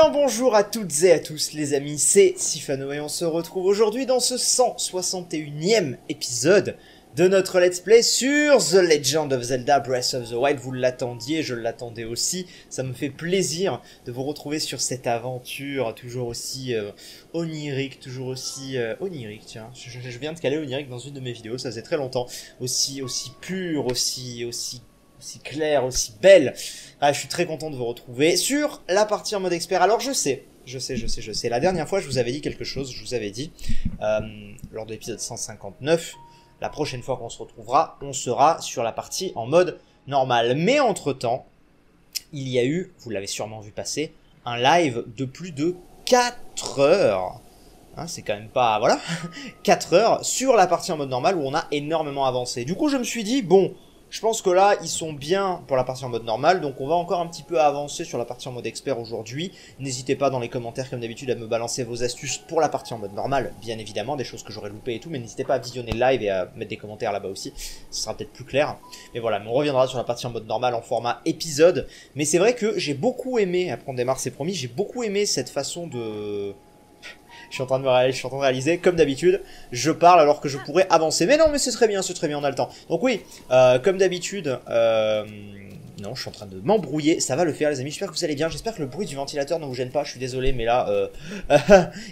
bien bonjour à toutes et à tous les amis, c'est Sifano et on se retrouve aujourd'hui dans ce 161e épisode de notre let's play sur The Legend of Zelda Breath of the Wild. Vous l'attendiez, je l'attendais aussi, ça me fait plaisir de vous retrouver sur cette aventure toujours aussi onirique, toujours aussi onirique, tiens, je viens de caler onirique dans une de mes vidéos, ça faisait très longtemps, aussi pure, aussi claire, aussi belle. Ah, je suis très content de vous retrouver sur la partie en mode expert. Alors je sais. La dernière fois, je vous avais dit quelque chose. Je vous avais dit, lors de l'épisode 159, la prochaine fois qu'on se retrouvera, on sera sur la partie en mode normal. Mais entre-temps, il y a eu, vous l'avez sûrement vu passer, un live de plus de 4 heures. Hein, c'est quand même pas... Voilà. 4 heures sur la partie en mode normal où on a énormément avancé. Du coup, je me suis dit, bon... Je pense que là, ils sont bien pour la partie en mode normal, donc on va encore un petit peu avancer sur la partie en mode expert aujourd'hui. N'hésitez pas dans les commentaires, comme d'habitude, à me balancer vos astuces pour la partie en mode normal, bien évidemment, des choses que j'aurais loupées et tout, mais n'hésitez pas à visionner le live et à mettre des commentaires là-bas aussi, ce sera peut-être plus clair. Mais voilà, mais on reviendra sur la partie en mode normal en format épisode, mais c'est vrai que j'ai beaucoup aimé, après on démarre c'est promis, j'ai beaucoup aimé cette façon de... Je suis en train de réaliser, comme d'habitude, je parle alors que je pourrais avancer. Mais non, mais c'est très bien, on a le temps. Donc oui, comme d'habitude, non, je suis en train de m'embrouiller, ça va le faire les amis, j'espère que vous allez bien, j'espère que le bruit du ventilateur ne vous gêne pas, je suis désolé, mais là,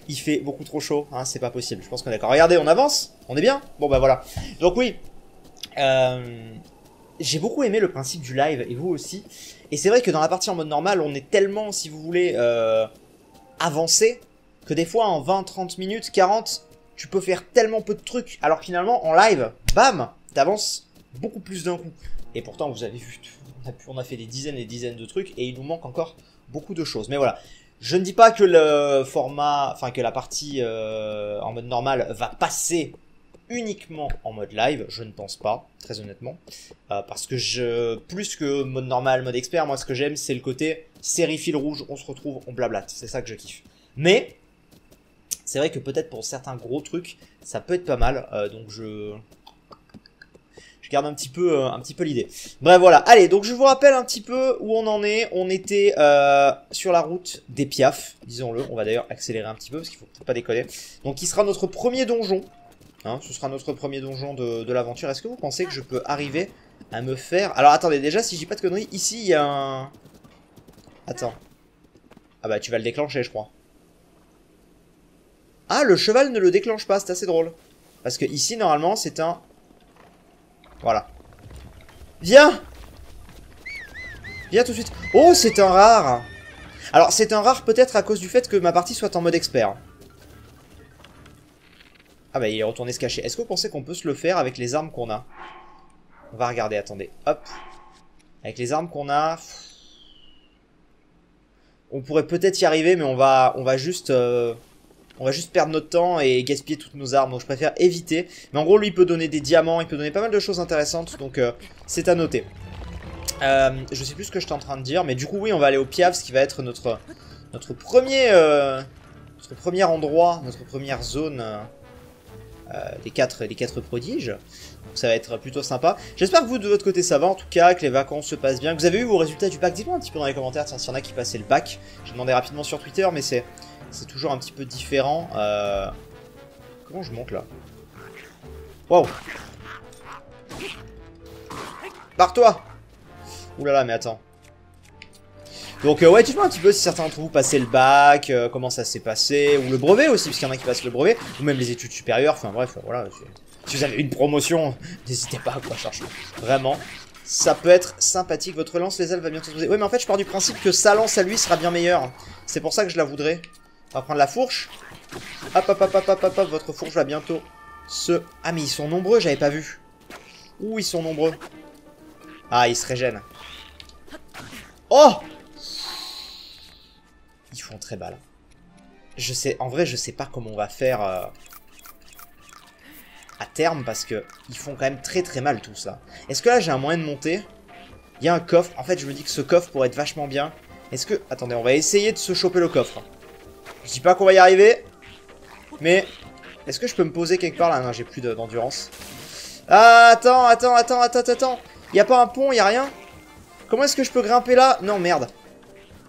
il fait beaucoup trop chaud, hein, c'est pas possible, je pense qu'on est d'accord. Regardez, on avance, on est bien. Bon bah voilà. Donc oui, j'ai beaucoup aimé le principe du live, et vous aussi. Et c'est vrai que dans la partie en mode normal, on est tellement, si vous voulez, avancé, que des fois en 20, 30 minutes, 40, tu peux faire tellement peu de trucs, alors que finalement en live, bam, t'avances beaucoup plus d'un coup. Et pourtant vous avez vu, on a fait des dizaines et des dizaines de trucs, et il nous manque encore beaucoup de choses. Mais voilà, je ne dis pas que le format, enfin que la partie en mode normal va passer uniquement en mode live, je ne pense pas, très honnêtement. Parce que plus que mode normal, mode expert, moi ce que j'aime c'est le côté série fil rouge, on se retrouve, on blablate, c'est ça que je kiffe. Mais... c'est vrai que peut-être pour certains gros trucs, ça peut être pas mal, donc je garde un petit peu l'idée. Bref, voilà. Allez, donc je vous rappelle un petit peu où on en est. On était sur la route des Piaf, disons-le. On va d'ailleurs accélérer un petit peu parce qu'il faut peut-être pas déconner. Donc, il sera notre premier donjon. Hein, ce sera notre premier donjon de l'aventure. Est-ce que vous pensez que je peux arriver à me faire... Alors, attendez, déjà, si je dis pas de conneries, ici, il y a un... Attends. Ah bah, tu vas le déclencher, je crois. Ah, le cheval ne le déclenche pas, c'est assez drôle. Parce que ici, normalement, c'est un... Voilà. Viens! Viens tout de suite. Oh, c'est un rare! Alors, c'est un rare peut-être à cause du fait que ma partie soit en mode expert. Ah bah, il est retourné se cacher. Est-ce que vous pensez qu'on peut se le faire avec les armes qu'on a? On va regarder, attendez. Hop. Avec les armes qu'on a... On pourrait peut-être y arriver, mais on va juste... On va juste perdre notre temps et gaspiller toutes nos armes, donc je préfère éviter. Mais en gros, lui, il peut donner des diamants, il peut donner pas mal de choses intéressantes, donc c'est à noter. Je sais plus ce que j'étais en train de dire, mais du coup, oui, on va aller au Piaf, ce qui va être notre premier endroit, notre première zone des quatre prodiges. Donc ça va être plutôt sympa. J'espère que vous, de votre côté, ça va, en tout cas, que les vacances se passent bien, que vous avez eu vos résultats du bac. Dites-moi un petit peu dans les commentaires, tiens, s'il y en a qui passaient le bac. J'ai demandé rapidement sur Twitter, mais c'est toujours un petit peu différent. Comment je monte là? Wow! Barre-toi! Oulala, mais attends. Donc ouais, dites-moi un petit peu si certains d'entre vous passaient le bac, comment ça s'est passé, ou le brevet aussi, parce qu'il y en a qui passent le brevet, ou même les études supérieures, enfin bref, voilà. Si vous avez une promotion, n'hésitez pas à quoi chercher. Vraiment, ça peut être sympathique. Votre lance lézale va bientôt se poser. Ouais, mais en fait, je pars du principe que sa lance à lui sera bien meilleure. C'est pour ça que je la voudrais. On va prendre la fourche. Hop, hop, hop, hop, hop, hop, hop. Votre fourche va bientôt se... Ah, mais ils sont nombreux, j'avais pas vu. Ouh, ils sont nombreux. Ah, ils se régènent. Oh! Ils font très mal. Je sais... En vrai, je sais pas comment on va faire... à terme, parce que ils font quand même très très mal tout ça. Est-ce que là, j'ai un moyen de monter? Il y a un coffre. En fait, je me dis que ce coffre pourrait être vachement bien. Est-ce que... Attendez, on va essayer de se choper le coffre. Je dis pas qu'on va y arriver, mais est-ce que je peux me poser quelque part là? Non, j'ai plus d'endurance. Ah, attends. Y a pas un pont, y a rien? Comment est-ce que je peux grimper là? Non, merde.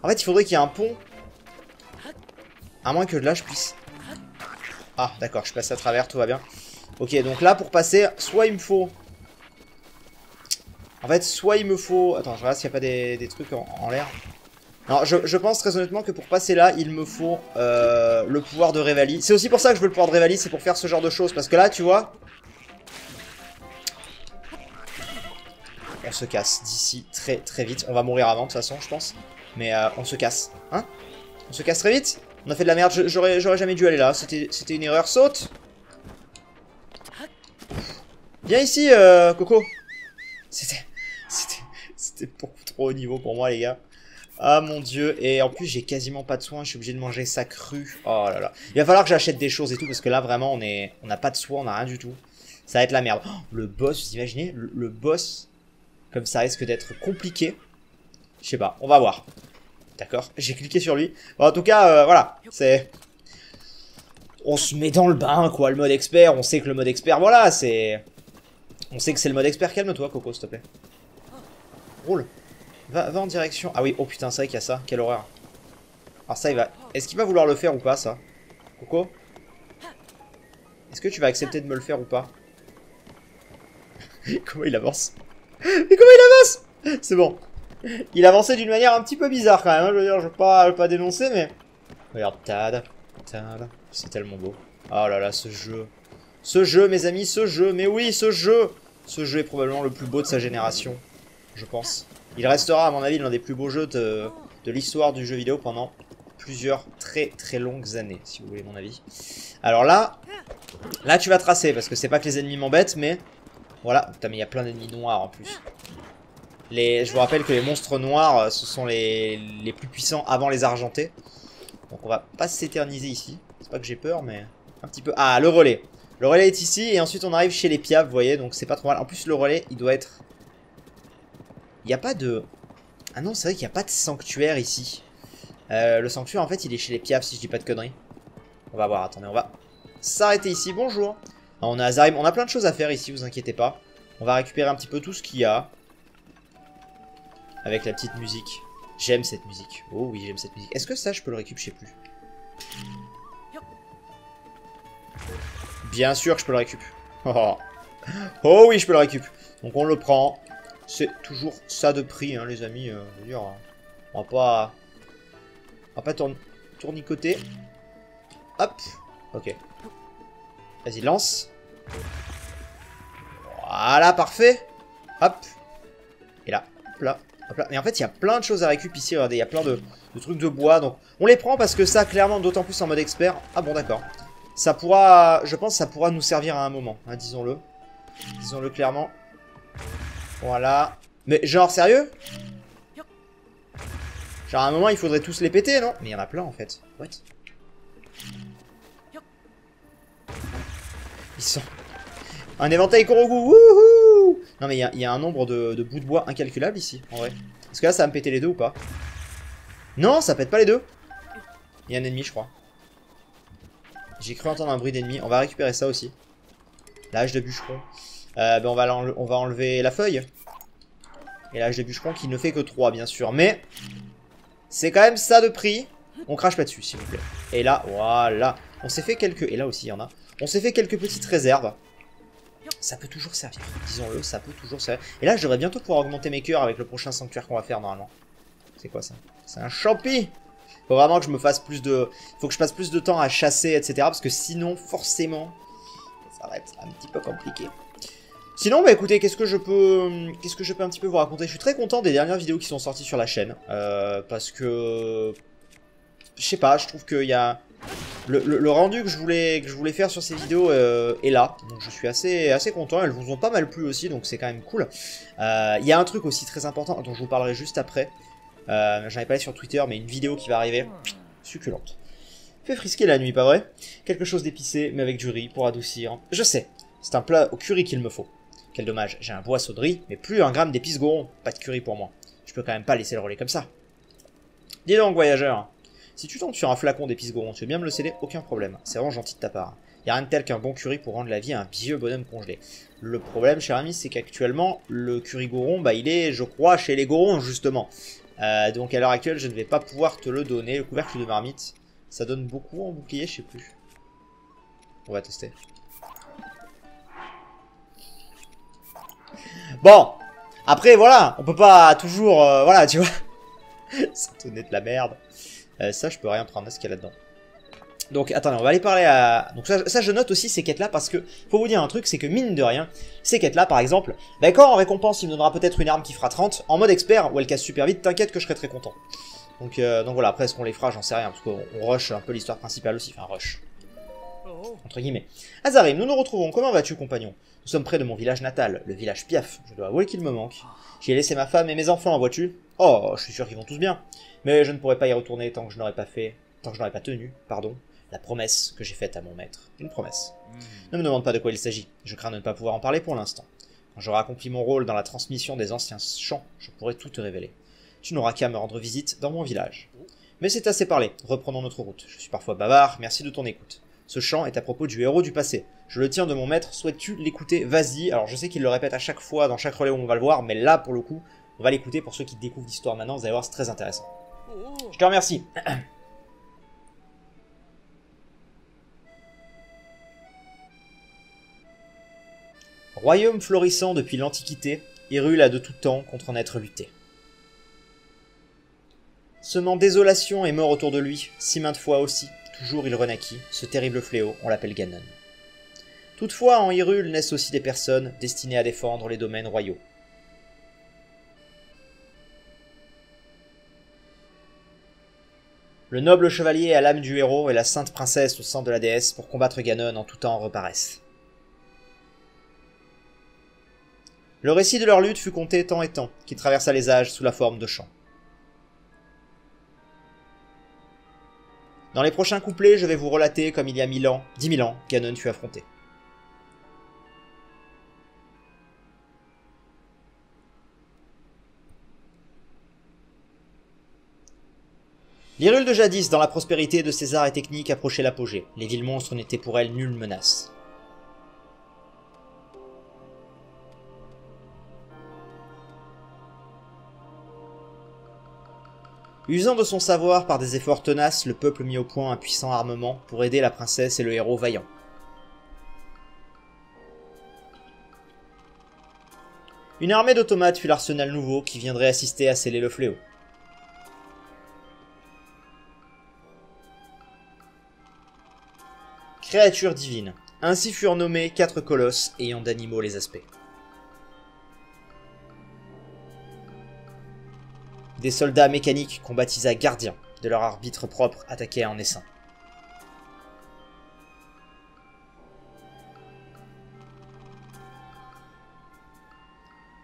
En fait, il faudrait qu'il y ait un pont À moins que de là je puisse... Ah d'accord, je passe à travers, tout va bien. Ok, donc là pour passer, soit il me faut... En fait, soit il me faut... Attends, je regarde s'il n'y a pas des trucs en l'air. Non, je pense très honnêtement que pour passer là, il me faut le pouvoir de Revali. C'est aussi pour ça que je veux le pouvoir de Revali, c'est pour faire ce genre de choses. Parce que là, tu vois... On se casse d'ici très très vite. On va mourir avant de toute façon, je pense. Mais on se casse. Hein? On se casse très vite? On a fait de la merde, j'aurais jamais dû aller là. C'était une erreur. Saute! Viens ici, Coco. C'était beaucoup trop haut niveau pour moi, les gars. Ah mon dieu. Et en plus, j'ai quasiment pas de soins. Je suis obligé de manger ça cru. Oh là là. Il va falloir que j'achète des choses et tout. Parce que là, vraiment, on n'a pas de soins. On n'a rien du tout. Ça va être la merde. Oh, le boss, vous imaginez? Le boss, comme ça risque d'être compliqué. Je sais pas. On va voir. D'accord. J'ai cliqué sur lui. Bon, en tout cas, voilà. C'est... On se met dans le bain, quoi. Le mode expert. On sait que le mode expert, voilà, c'est... On sait que c'est le mode expert. Calme-toi, Coco, s'il te plaît. Roule. Va en direction... Ah oui, oh putain, c'est vrai qu'il y a ça. Quelle horreur. Alors ça, il va... Est-ce qu'il va vouloir le faire ou pas, ça? Coco? Est-ce que tu vas accepter de me le faire ou pas? Comment il avance? Mais comment il avance? C'est bon. Il avançait d'une manière un petit peu bizarre, quand même. Hein. Je veux dire, je veux pas dénoncer, mais... Regarde, tada, tada. C'est tellement beau. Oh là là, ce jeu. Ce jeu, mes amis, ce jeu. Mais oui, ce jeu. Ce jeu est probablement le plus beau de sa génération. Je pense. Il restera, à mon avis, l'un des plus beaux jeux de l'histoire du jeu vidéo pendant plusieurs très très longues années, si vous voulez mon avis. Alors là tu vas tracer, parce que c'est pas que les ennemis m'embêtent, mais... Voilà. Putain, mais il y a plein d'ennemis noirs en plus. Je vous rappelle que les monstres noirs, ce sont les plus puissants avant les argentés. Donc on va pas s'éterniser ici. C'est pas que j'ai peur, mais un petit peu... Ah, le relais. Le relais est ici, et ensuite on arrive chez les piaves, vous voyez, donc c'est pas trop mal. En plus, le relais, il doit être... Il n'y a pas de... Ah non, c'est vrai qu'il n'y a pas de sanctuaire ici. Le sanctuaire, en fait, il est chez les piaves, si je dis pas de conneries. On va voir, attendez, on va s'arrêter ici. Bonjour. Non, on a Azarim, on a plein de choses à faire ici, vous inquiétez pas. On va récupérer un petit peu tout ce qu'il y a. Avec la petite musique. J'aime cette musique. Oh oui, j'aime cette musique. Est-ce que ça, je peux le récupérer? Je sais plus. Bien sûr que je peux le récupérer. Oh. Oh oui, je peux le récupérer. Donc on le prend. C'est toujours ça de prix, hein, les amis. Je veux dire, on va pas tournicoter. Hop. Ok. Vas-y, lance. Voilà, parfait. Hop. Et là, hop là, hop là. Mais en fait, il y a plein de choses à récupérer ici. Regardez, il y a plein de trucs de bois. Donc, on les prend parce que ça, clairement, d'autant plus en mode expert. Ah bon, d'accord. Ça pourra, je pense, ça pourra nous servir à un moment, hein, disons-le. Disons-le clairement. Voilà. Mais genre, sérieux? Genre, à un moment, il faudrait tous les péter, non? Mais il y en a plein, en fait. What? Ils sont... Un éventail Korogu, wouhou! Non, mais il y a un nombre de bouts de bois incalculable, ici, en vrai. Est-ce que là, ça va me péter les deux ou pas? Non, ça pète pas les deux. Il y a un ennemi, je crois. J'ai cru entendre un bruit d'ennemi. On va récupérer ça aussi. La hache de bûcheron. Ben on va enlever la feuille. Et la hache de bûcheron qui ne fait que 3, bien sûr. Mais c'est quand même ça de prix. On crache pas dessus, s'il vous plaît. Et là, voilà. On s'est fait quelques... Et là aussi, il y en a. On s'est fait quelques petites réserves. Ça peut toujours servir. Disons-le, ça peut toujours servir. Et là, je devrais bientôt pouvoir augmenter mes cœurs avec le prochain sanctuaire qu'on va faire, normalement. C'est quoi, ça? C'est un champi! Faut vraiment que je me fasse plus de... Faut que je passe plus de temps à chasser, etc. Parce que sinon, forcément, ça va être un petit peu compliqué. Sinon, bah écoutez, qu'est-ce que je peux un petit peu vous raconter? Je suis très content des dernières vidéos qui sont sorties sur la chaîne. Parce que... Je sais pas, je trouve qu'il y a... Le rendu que je voulais faire sur ces vidéos est là. Donc je suis assez content. Elles vous ont pas mal plu aussi, donc c'est quand même cool. Il y a un truc aussi très important dont je vous parlerai juste après. J'en ai parlé sur Twitter, mais une vidéo qui va arriver, succulente. Fait frisquer la nuit, pas vrai? Quelque chose d'épicé, mais avec du riz pour adoucir. Je sais, c'est un plat au curry qu'il me faut. Quel dommage, j'ai un boisseau de riz, mais plus un gramme d'épices goron. Pas de curry pour moi. Je peux quand même pas laisser le relais comme ça. Dis donc, voyageur. Si tu tombes sur un flacon d'épices goron, tu veux bien me le céder? Aucun problème. C'est vraiment gentil de ta part. Y a rien de tel qu'un bon curry pour rendre la vie à un vieux bonhomme congelé. Le problème, cher ami, c'est qu'actuellement, le curry goron, bah il est, je crois, chez les gorons, justement. Donc à l'heure actuelle, je ne vais pas pouvoir te le donner. Le couvercle de marmite, Ça donne beaucoup en bouclier, je sais plus. On va tester. Bon, après voilà, on peut pas toujours, voilà, tu vois. Ça tenait de la merde. Ça, je peux rien prendre, ce qu'il y a là-dedans. Donc, attendez, on va aller parler à... Donc ça, je note aussi ces quêtes-là, parce que, faut vous dire un truc, c'est que mine de rien, ces quêtes-là, par exemple, bah, quand en récompense, il me donnera peut-être une arme qui fera 30, en mode expert, où elle casse super vite, t'inquiète que je serai très content. Donc voilà, après, est-ce qu'on les fera, j'en sais rien, parce qu'on rush un peu l'histoire principale aussi, enfin, rush. Entre guillemets. Azarim, nous nous retrouvons, comment vas-tu, compagnon? Nous sommes près de mon village natal, le village Piaf, je dois avouer qu'il me manque. J'y ai laissé ma femme et mes enfants, vois-tu? Oh, je suis sûr qu'ils vont tous bien. Mais je ne pourrai pas y retourner tant que je n'aurai pas tenu, la promesse que j'ai faite à mon maître. Une promesse. Ne me demande pas de quoi il s'agit, je crains de ne pas pouvoir en parler pour l'instant. Quand j'aurai accompli mon rôle dans la transmission des anciens chants, je pourrai tout te révéler. Tu n'auras qu'à me rendre visite dans mon village. Mais c'est assez parlé, reprenons notre route. Je suis parfois bavard, merci de ton écoute. Ce chant est à propos du héros du passé. Je le tiens de mon maître, souhaites-tu l'écouter? Vas-y. Alors je sais qu'il le répète à chaque fois, dans chaque relais où on va le voir, mais là, pour le coup, on va l'écouter pour ceux qui découvrent l'histoire maintenant, vous allez voir, c'est très intéressant. Je te remercie. Royaume florissant depuis l'Antiquité, Hyrule a de tout temps contre un être lutté. Semant désolation et mort autour de lui, si maintes fois aussi, toujours il renaquit, ce terrible fléau, on l'appelle Ganon. Toutefois, en Hyrule naissent aussi des personnes destinées à défendre les domaines royaux. Le noble chevalier à l'âme du héros et la sainte princesse au sang de la déesse pour combattre Ganon en tout temps reparaissent. Le récit de leur lutte fut conté temps et temps, qui traversa les âges sous la forme de chants. Dans les prochains couplets, je vais vous relater comme il y a 10 000 ans, Ganon fut affronté. L'Hyrule de jadis, dans la prospérité de ses arts et techniques, approchait l'apogée. Les villes monstres n'étaient pour elle nulle menace. Usant de son savoir par des efforts tenaces, le peuple mit au point un puissant armement pour aider la princesse et le héros vaillant. Une armée d'automates fut l'arsenal nouveau qui viendrait assister à sceller le fléau. Créatures divines. Ainsi furent nommés 4 colosses ayant d'animaux les aspects. Des soldats mécaniques qu'on baptisa gardiens, de leur arbitre propre attaqués en essaim.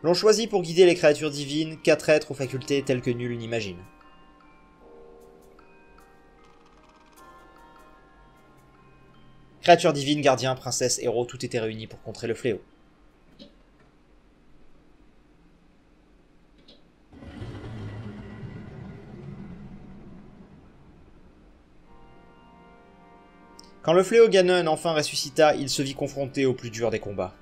L'on choisit pour guider les créatures divines 4 êtres aux facultés telles que nul n'imagine. Créatures divines, gardiens, princesses, héros, tout était réuni pour contrer le fléau. Quand le fléau Ganon enfin ressuscita, il se vit confronté au plus dur des combats.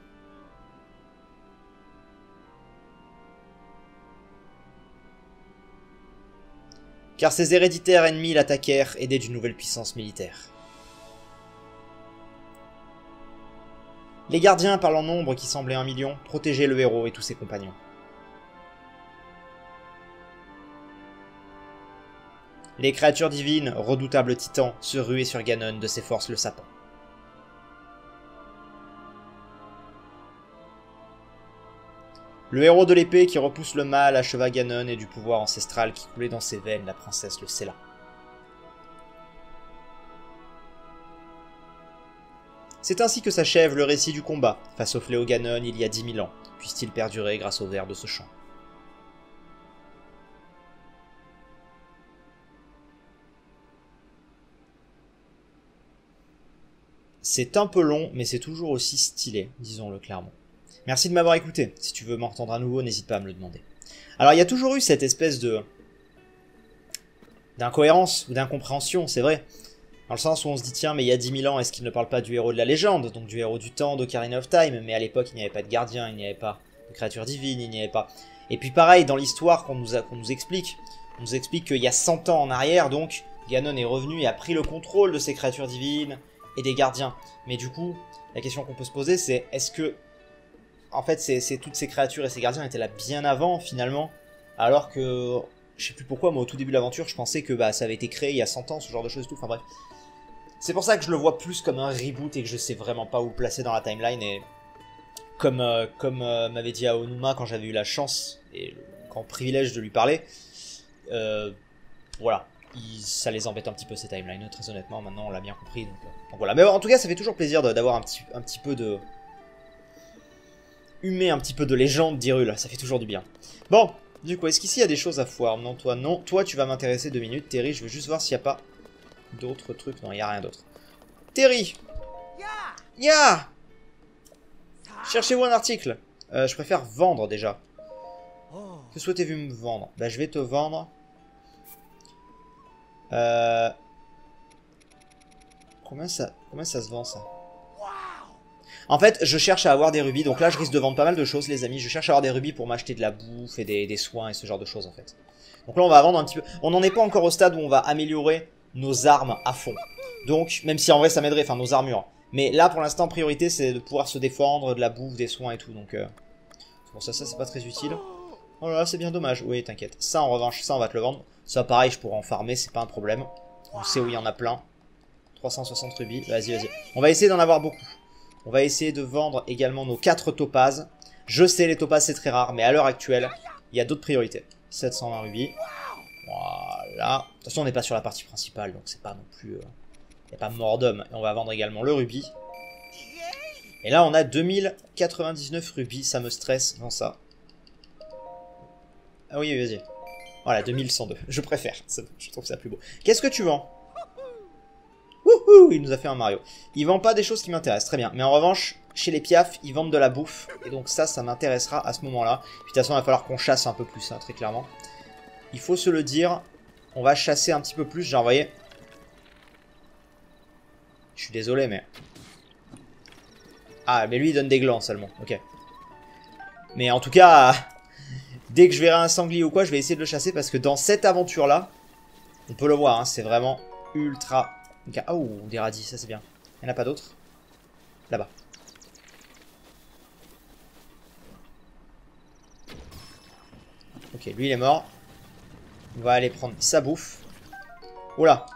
Car ses héréditaires ennemis l'attaquèrent, aidés d'une nouvelle puissance militaire. Les gardiens, par leur nombre qui semblait 1 million, protégeaient le héros et tous ses compagnons. Les créatures divines, redoutables titans, se ruaient sur Ganon de ses forces le sapant. Le héros de l'épée qui repousse le mal acheva Ganon et du pouvoir ancestral qui coulait dans ses veines, la princesse le scella. C'est ainsi que s'achève le récit du combat face au fléau Ganon il y a 10 000 ans, puisse-t-il perdurer grâce au vers de ce chant. C'est un peu long, mais c'est toujours aussi stylé, disons-le clairement. Merci de m'avoir écouté. Si tu veux m'entendre à nouveau, n'hésite pas à me le demander. Alors, il y a toujours eu cette espèce d'incohérence ou d'incompréhension, c'est vrai. Dans le sens où on se dit, tiens, mais il y a 10 000 ans, est-ce qu'il ne parle pas du héros de la légende, donc du héros du temps, d'Ocarina of Time? Mais à l'époque, il n'y avait pas de gardien, il n'y avait pas de créature divine, il n'y avait pas... Et puis pareil, dans l'histoire qu'on nous explique, on nous explique qu'il y a 100 ans en arrière, donc, Ganon est revenu et a pris le contrôle de ces créatures divines et des gardiens. Mais du coup, la question qu'on peut se poser, c'est est-ce que... En fait, toutes ces créatures et ces gardiens étaient là bien avant, finalement, alors que... Je sais plus pourquoi, moi, au tout début de l'aventure, je pensais que ça avait été créé il y a 100 ans, ce genre de choses et tout. Enfin bref. C'est pour ça que je le vois plus comme un reboot et que je sais vraiment pas où le placer dans la timeline. Et comme m'avait dit Aonuma quand j'avais eu la chance et le grand privilège de lui parler, voilà. Ça les embête un petit peu ces timelines, très honnêtement. Maintenant, on l'a bien compris. Donc voilà. Mais en tout cas, ça fait toujours plaisir d'avoir un petit peu de... Humer un petit peu de légende d'Hyrule. Ça fait toujours du bien. Bon. Du coup, est-ce qu'ici il y a des choses à foire? Non, toi, non. Toi, tu vas m'intéresser 2 minutes. Terry, je veux juste voir s'il n'y a pas d'autres trucs. Non, il n'y a rien d'autre. Terry! Ya! Cherchez-vous un article. Je préfère vendre déjà. Que souhaitez-vous me vendre? Bah, je vais te vendre. Combien ça se vend, ça? En fait, je cherche à avoir des rubis, donc là je risque de vendre pas mal de choses les amis, je cherche à avoir des rubis pour m'acheter de la bouffe et des soins et ce genre de choses en fait. Donc là on va vendre un petit peu, on n'en est pas encore au stade où on va améliorer nos armes à fond. Donc, même si en vrai ça m'aiderait, enfin nos armures. Mais là pour l'instant priorité c'est de pouvoir se défendre, de la bouffe, des soins et tout, donc... Bon ça c'est pas très utile. Oh là là c'est bien dommage, oui t'inquiète. Ça en revanche, ça on va te le vendre. Ça pareil je pourrais en farmer, c'est pas un problème. On sait où il y en a plein. 360 rubis, vas-y. On va essayer d'en avoir beaucoup. On va essayer de vendre également nos 4 topazes. Je sais, les topazes c'est très rare, mais à l'heure actuelle, il y a d'autres priorités. 720 rubis. Voilà. De toute façon, on n'est pas sur la partie principale, donc c'est pas non plus... Il n'y a pas mort d'homme. Et on va vendre également le rubis. Et là, on a 2099 rubis. Ça me stresse. Non, ça. Ah oui, vas-y. Voilà, 2102. Je préfère. Je trouve ça plus beau. Qu'est-ce que tu vends? Wouhou, il nous a fait un Mario. Il vend pas des choses qui m'intéressent, très bien. Mais en revanche, chez les piafs, ils vendent de la bouffe. Et donc ça m'intéressera à ce moment-là. Puis de toute façon, il va falloir qu'on chasse un peu plus, hein, très clairement. Il faut se le dire. On va chasser un petit peu plus, genre, vous voyez. Je suis désolé, mais... Ah, mais lui, il donne des glands seulement, ok. Mais en tout cas, dès que je verrai un sanglier ou quoi, je vais essayer de le chasser. Parce que dans cette aventure-là, on peut le voir, hein, c'est vraiment ultra... Oh, des radis, ça c'est bien. Il n'y en a pas d'autres? Là-bas. Ok, lui il est mort. On va aller prendre sa bouffe. Oula.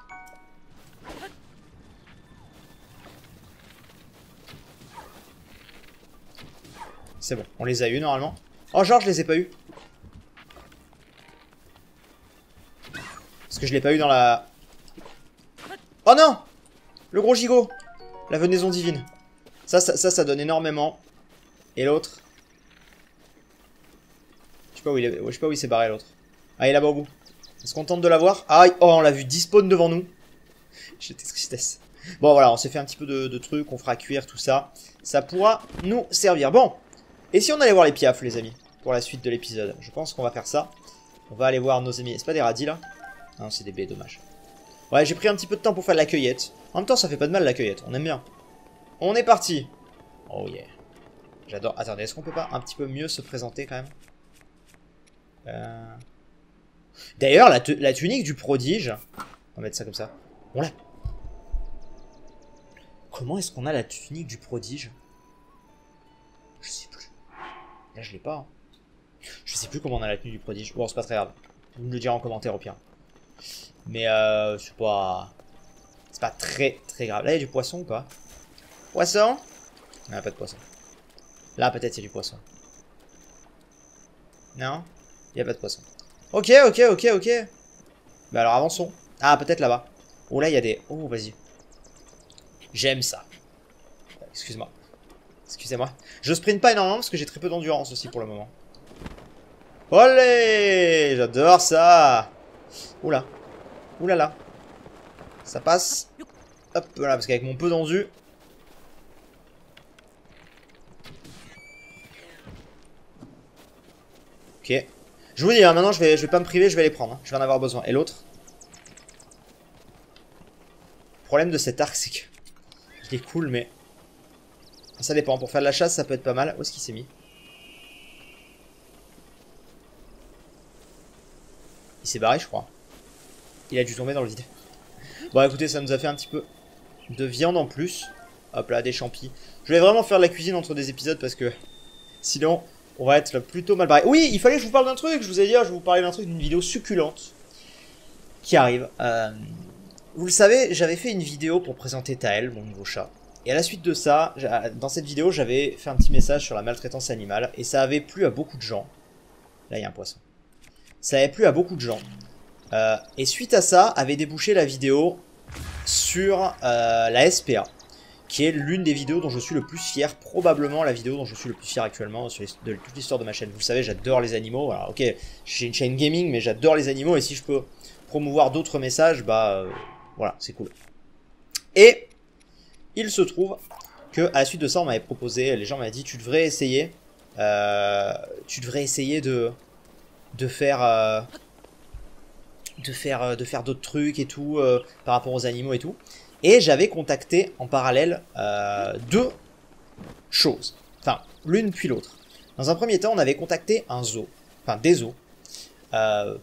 C'est bon, on les a eu normalement. Oh, genre je les ai pas eu. Parce que je l'ai pas eu dans la... Oh non! Le gros gigot! La venaison divine. Ça donne énormément. Et l'autre? Je sais pas où il s'est barré l'autre. Ah, il est là-bas au bout. Est-ce qu'on tente de l'avoir? Ah, oh, on l'a vu despawn devant nous. J'étais tristesse. Bon, voilà, on s'est fait un petit peu de trucs. On fera cuire tout ça. Ça pourra nous servir. Bon. Et si on allait voir les piafs, les amis? Pour la suite de l'épisode. Je pense qu'on va faire ça. On va aller voir nos amis. C'est pas des radis, là? Non, c'est des baies, dommage. Ouais, j'ai pris un petit peu de temps pour faire de la cueillette. En même temps, ça fait pas de mal la cueillette, on aime bien. On est parti. Oh yeah. J'adore. Attendez, est-ce qu'on peut pas un petit peu mieux se présenter quand même? D'ailleurs, la tunique du prodige... On va mettre ça comme ça. On l'a... Comment est-ce qu'on a la tunique du prodige? Je sais plus. Là, je l'ai pas. Hein. Je sais plus comment on a la tenue du prodige. Bon, c'est pas très grave. Vous me le direz en commentaire au pire. Mais c'est pas... C'est pas très grave. Là, il y a du poisson ou pas? Poisson? Il n'y a pas de poisson. Là, peut-être il y a du poisson. Non? Il n'y a pas de poisson. Ok. Bah alors, avançons. Ah, peut-être là-bas. Oh, là, il y a des... Oh, vas-y. J'aime ça. Excuse-moi. Excusez-moi. Je sprint pas énormément parce que j'ai très peu d'endurance aussi pour le moment. Olé! J'adore ça! Oula. Oulala. Ça passe. Hop, voilà, parce qu'avec mon peu d'endu... Ok. Je vous dis, hein, maintenant je vais pas me priver, je vais les prendre. Hein. Je vais en avoir besoin. Et l'autre? Le problème de cet arc, c'est que... Il est cool, mais... Ça dépend. Pour faire de la chasse, ça peut être pas mal. Où est-ce qu'il s'est mis? Il s'est barré, je crois. Il a dû tomber dans le vide. Bon écoutez, ça nous a fait un petit peu de viande en plus. Hop là, des champis. Je vais vraiment faire de la cuisine entre des épisodes parce que sinon on va être plutôt mal barré. Oui, il fallait que je vous parle d'un truc, je vous ai dit, je vais vous parler d'un truc, d'une vidéo succulente qui arrive. Vous le savez, j'avais fait une vidéo pour présenter Taël, mon nouveau chat. Et à la suite de ça, dans cette vidéo, j'avais fait un petit message sur la maltraitance animale. Et ça avait plu à beaucoup de gens. Là, il y a un poisson. Ça avait plu à beaucoup de gens. Et suite à ça, avait débouché la vidéo sur la SPA. Qui est l'une des vidéos dont je suis le plus fier. Probablement la vidéo dont je suis le plus fier actuellement sur toute l'histoire de ma chaîne. Vous le savez, j'adore les animaux. Alors, ok, j'ai une chaîne gaming, mais j'adore les animaux. Et si je peux promouvoir d'autres messages, bah voilà, c'est cool. Et il se trouve que à la suite de ça, on m'avait proposé, les gens m'avaient dit, tu devrais essayer de faire d'autres trucs et tout par rapport aux animaux et tout. Et j'avais contacté en parallèle deux choses, enfin l'une puis l'autre. Dans un premier temps, on avait contacté un zoo, enfin des zoos,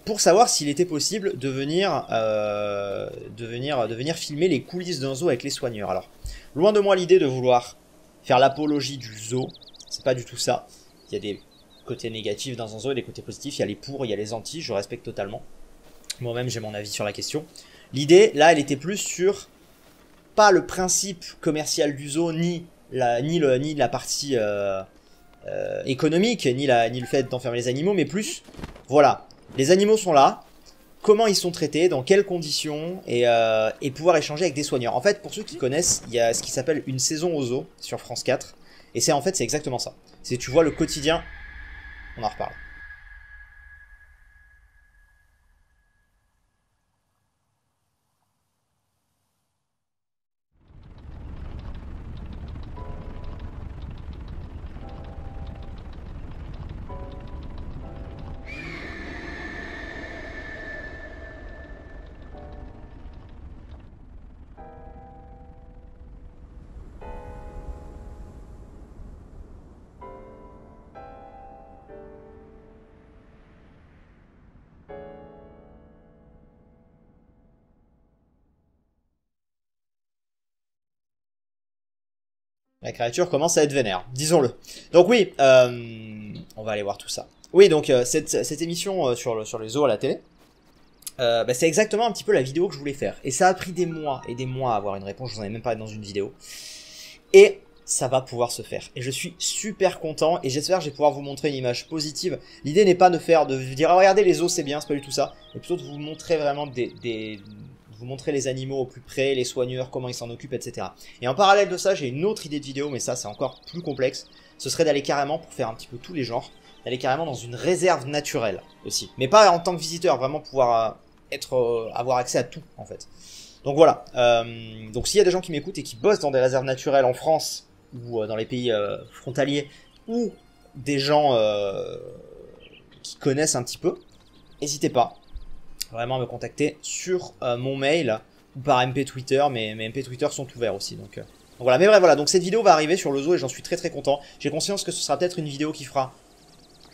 pour savoir s'il était possible de venir filmer les coulisses d'un zoo avec les soigneurs. Alors, loin de moi l'idée de vouloir faire l'apologie du zoo, c'est pas du tout ça. Il y a des côtés négatifs dans un zoo et des côtés positifs, il y a les pour, il y a les anti, je respecte totalement. Moi-même j'ai mon avis sur la question. L'idée, là, elle était plus sur, pas le principe commercial du zoo, ni la partie économique, ni le fait d'enfermer les animaux, mais plus, voilà, les animaux sont là, comment ils sont traités, dans quelles conditions, et pouvoir échanger avec des soigneurs. En fait, pour ceux qui connaissent, il y a ce qui s'appelle une saison au zoo sur France 4, et c'est exactement ça. C'est, tu vois le quotidien, on en reparle. La créature commence à être vénère, disons-le. Donc oui, on va aller voir tout ça. Oui, donc cette émission sur les zoos à la télé, bah, c'est exactement un petit peu la vidéo que je voulais faire. Et ça a pris des mois et des mois à avoir une réponse, je vous en ai même parlé dans une vidéo. Et ça va pouvoir se faire. Et je suis super content, et j'espère que je vais pouvoir vous montrer une image positive. L'idée n'est pas de vous dire, oh, regardez les zoos c'est bien, c'est pas du tout ça, mais plutôt de vous montrer vraiment vous montrer les animaux au plus près, les soigneurs, comment ils s'en occupent, etc. Et en parallèle de ça, j'ai une autre idée de vidéo, mais ça c'est encore plus complexe. Ce serait d'aller carrément, pour faire un petit peu tous les genres, d'aller carrément dans une réserve naturelle aussi. Mais pas en tant que visiteur, vraiment pouvoir avoir accès à tout en fait. Donc voilà, donc s'il y a des gens qui m'écoutent et qui bossent dans des réserves naturelles en France, ou dans les pays frontaliers, ou des gens qui connaissent un petit peu, n'hésitez pas vraiment à me contacter sur mon mail ou par MP Twitter, mais mes MP Twitter sont ouverts aussi. Donc voilà, mais bref, voilà, donc cette vidéo va arriver sur le zoo et j'en suis très très content. J'ai conscience que ce sera peut-être une vidéo qui fera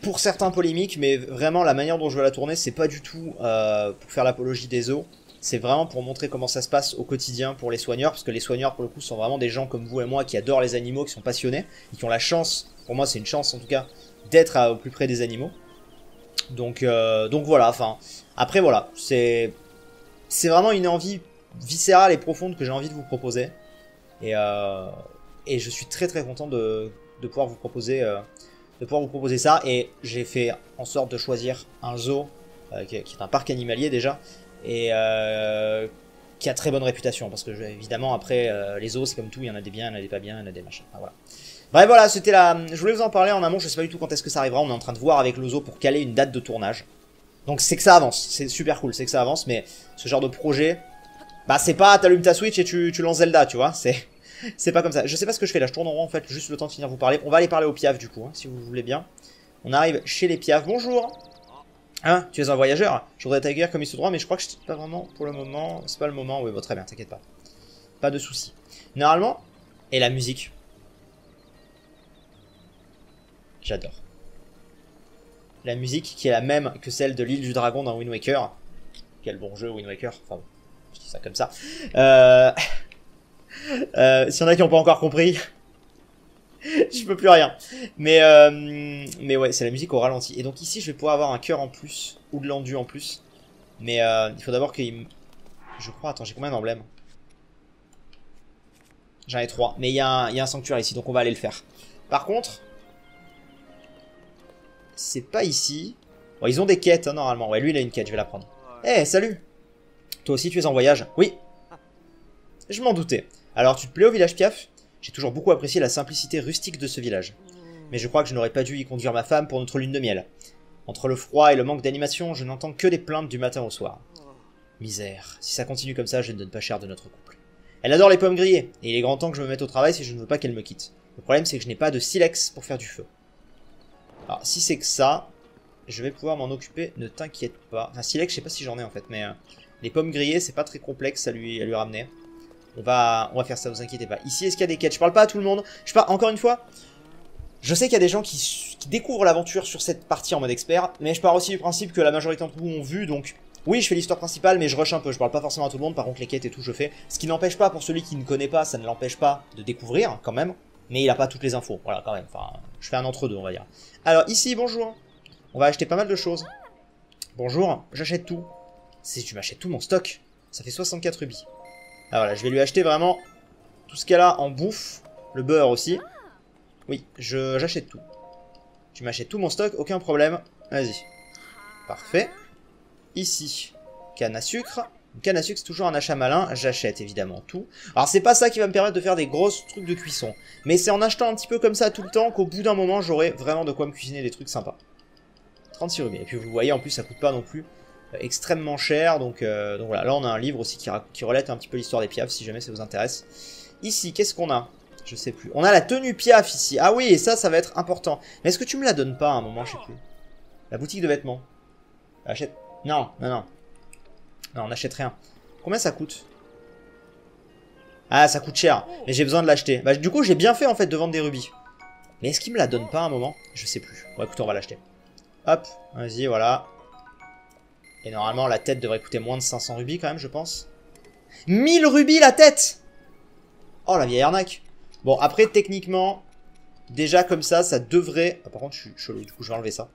pour certains polémiques, mais vraiment la manière dont je vais la tourner, c'est pas du tout pour faire l'apologie des zoos. C'est vraiment pour montrer comment ça se passe au quotidien pour les soigneurs, parce que les soigneurs, pour le coup, sont vraiment des gens comme vous et moi qui adorent les animaux, qui sont passionnés, et qui ont la chance, pour moi c'est une chance en tout cas, d'être au plus près des animaux. Donc voilà, enfin, après voilà, c'est vraiment une envie viscérale et profonde que j'ai envie de vous proposer. Et je suis très très content de pouvoir vous proposer ça. Et j'ai fait en sorte de choisir un zoo, qui est un parc animalier déjà, et qui a très bonne réputation, parce que évidemment après les zoos c'est comme tout, il y en a des biens, il y en a des pas bien, il y en a des machins, enfin, voilà. Bref voilà, je voulais vous en parler en amont, je sais pas du tout quand est-ce que ça arrivera, on est en train de voir avec le zoo pour caler une date de tournage. Donc c'est que ça avance, c'est super cool, c'est que ça avance, mais ce genre de projet, bah c'est pas t'allumes ta Switch et tu lances Zelda, tu vois, c'est pas comme ça. Je sais pas ce que je fais là, je tourne en rond en fait, juste le temps de finir de vous parler. On va aller parler aux piafs du coup, hein, si vous voulez bien. On arrive chez les piafs, bonjour. Hein, tu es un voyageur? Je voudrais t'accueillir comme il se doit, mais je crois que c'est pas vraiment pour le moment, c'est pas le moment. Oui, bon, très bien, t'inquiète pas. Pas de soucis. Normalement, et la musique. J'adore. La musique qui est la même que celle de l'île du dragon dans Wind Waker. Quel bon jeu Wind Waker, enfin bon. Je dis ça comme ça. S'il y en a qui n'ont pas encore compris, je peux plus rien. Mais ouais, c'est la musique au ralenti. Et donc ici, je vais pouvoir avoir un cœur en plus, ou de l'enduit en plus. Mais il faut d'abord qu'il... Je crois, attends, j'ai combien d'emblèmes? J'en ai 3. Mais il y a un sanctuaire ici, donc on va aller le faire. Par contre... C'est pas ici. Bon, ils ont des quêtes, hein, normalement. Ouais, lui, il a une quête, je vais la prendre. Eh, hey, salut! Toi aussi, tu es en voyage? Oui. Je m'en doutais. Alors, tu te plais au village Piaf? J'ai toujours beaucoup apprécié la simplicité rustique de ce village. Mais je crois que je n'aurais pas dû y conduire ma femme pour notre lune de miel. Entre le froid et le manque d'animation, je n'entends que des plaintes du matin au soir. Misère. Si ça continue comme ça, je ne donne pas cher de notre couple. Elle adore les pommes grillées, et il est grand temps que je me mette au travail si je ne veux pas qu'elle me quitte. Le problème, c'est que je n'ai pas de silex pour faire du feu. Alors, si c'est que ça, je vais pouvoir m'en occuper, ne t'inquiète pas. Enfin, silex, je sais pas si j'en ai en fait, mais les pommes grillées, c'est pas très complexe à lui ramener. On va faire ça, ne vous inquiétez pas. Ici, est-ce qu'il y a des quêtes? Je parle pas à tout le monde. Encore une fois, je sais qu'il y a des gens qui découvrent l'aventure sur cette partie en mode expert, mais je pars aussi du principe que la majorité d'entre vous ont vu, donc oui, je fais l'histoire principale, mais je rush un peu. Je parle pas forcément à tout le monde, par contre les quêtes et tout, je fais. Ce qui n'empêche pas, pour celui qui ne connaît pas, ça ne l'empêche pas de découvrir, quand même. Mais il a pas toutes les infos, voilà, quand même. Enfin, je fais un entre-deux, on va dire. Alors, ici, bonjour. On va acheter pas mal de choses. Bonjour, j'achète tout. Si tu m'achètes tout mon stock, ça fait 64 rubis. Ah voilà, je vais lui acheter vraiment tout ce qu'elle a en bouffe. Le beurre aussi. Oui, j'achète tout. Tu m'achètes tout mon stock, aucun problème. Vas-y. Parfait. Ici, canne à sucre. Une canne à sucre, c'est toujours un achat malin. J'achète évidemment tout. Alors, c'est pas ça qui va me permettre de faire des grosses trucs de cuisson. Mais c'est en achetant un petit peu comme ça tout le temps qu'au bout d'un moment, j'aurai vraiment de quoi me cuisiner des trucs sympas. 36 rubis. Et puis, vous voyez, en plus, ça coûte pas non plus extrêmement cher. Donc voilà. Là, on a un livre aussi qui relate un petit peu l'histoire des Piaf, si jamais ça vous intéresse. Ici, qu'est-ce qu'on a? Je sais plus. On a la tenue Piaf ici. Ah oui, et ça va être important. Mais est-ce que tu me la donnes pas à un moment? Je sais plus. La boutique de vêtements. Achète. Non, non, non. Non, on n'achète rien. Combien ça coûte? Ah, ça coûte cher. Mais j'ai besoin de l'acheter. Bah, du coup, j'ai bien fait, en fait, de vendre des rubis. Mais est-ce qu'il me la donne pas à un moment? Je sais plus. Bon, écoute, on va l'acheter. Hop, vas-y, voilà. Et normalement, la tête devrait coûter moins de 500 rubis, quand même, je pense. 1000 rubis, la tête! Oh, la vieille arnaque. Bon, après, techniquement, déjà, comme ça devrait... Ah, par contre, je suis chelou, du coup, je vais enlever ça.